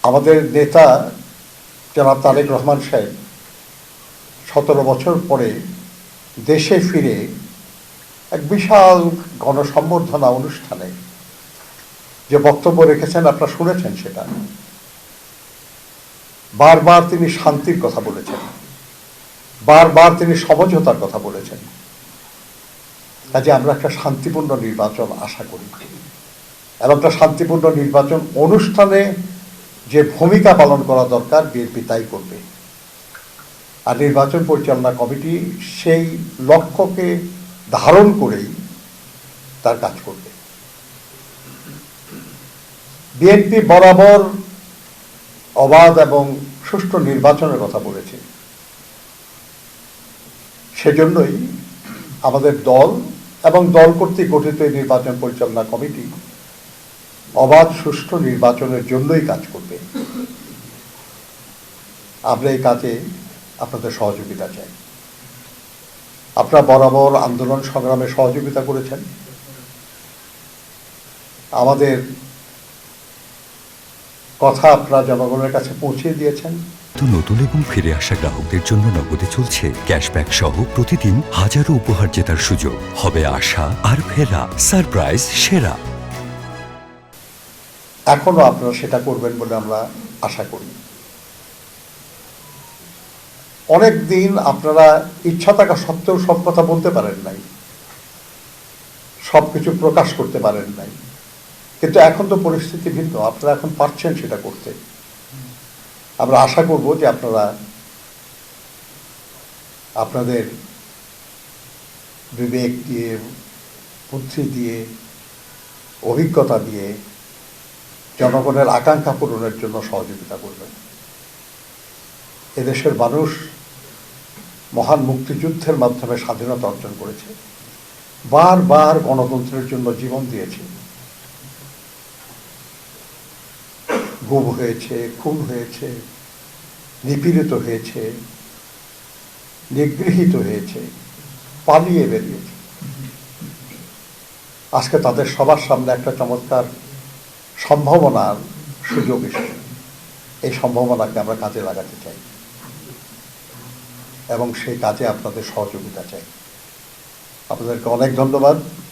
আমাদের নেতা জনাব তারেক রহমান সাহেব ১৭ বছর পরে দেশে ফিরে এক বিশাল গণসম্বর্ধনা অনুষ্ঠানে যে বক্তব্য রেখেছেন আপনারা শুনেছেন, সেটা বারবার তিনি শান্তির কথা বলেছেন, বারবার তিনি সমঝোতার কথা বলেছেন। কাজে আমরা একটা শান্তিপূর্ণ নির্বাচন আশা করি এবং একটা শান্তিপূর্ণ নির্বাচন অনুষ্ঠানে যে ভূমিকা পালন করা দরকার বিএনপি তাই করবে। আর নির্বাচন পরিচালনা কমিটি সেই লক্ষ্যকে ধারণ করেই তার কাজ করবে। বিএনপি বরাবর অবাধ এবং সুষ্ঠু নির্বাচনের কথা বলেছে। সেজন্যই আমাদের দল এবং দল কর্তৃক গঠিত এই নির্বাচন পরিচালনা কমিটি অবাধ সুষ্ঠু নির্বাচনের জন্যই কাজ করবে। আমরা এই কাজে আপনাদের সহযোগিতা চাই। আপনারা বরাবর আন্দোলন সংগ্রামে সহযোগিতা করেছেন, আমাদের কথা আপনারা জনগণের কাছে পৌঁছে দিয়েছেন। নতুন এবং ফিরে আসা গ্রাহকদের জন্য নগদে চলছে ক্যাশব্যাক সহ প্রতিদিন হাজারো উপহার জেতার সুযোগ। হবে আশা আর ফেরা, সারপ্রাইজ সেরা। এখনো আপনারা সেটা করবেন বলে আমরা আশা করি। অনেক দিন আপনারা ইচ্ছা থাকা সত্ত্বেও সব কথা বলতে পারেন নাই, সব কিছু প্রকাশ করতে পারেন নাই, কিন্তু এখন তো পরিস্থিতি ভিন্ন, আপনারা এখন পারছেন সেটা করতে। আমরা আশা করব যে আপনারা আপনাদের বিবেক দিয়ে, বুদ্ধি দিয়ে, অভিজ্ঞতা দিয়ে জনগণের আকাঙ্ক্ষা পূরণের জন্য সহযোগিতা করবেন। এদেশের মানুষ মহান মুক্তিযুদ্ধের মাধ্যমে স্বাধীনতা অর্জন করেছে, বারবার গণতন্ত্রের জন্য জীবন দিয়েছে। গুম হয়েছে, খুন হয়েছে, নিপীড়িত হয়েছে, নিগৃহীত হয়েছে, পালিয়ে বেরিয়েছে। আজকে তাদের সবার সামনে একটা চমৎকার সম্ভাবনার সুযোগ এসেছে। এই সম্ভাবনাকে আমরা কাজে লাগাতে চাই এবং সেই কাজে আপনাদের সহযোগিতা চাই। আপনাদেরকে অনেক ধন্যবাদ।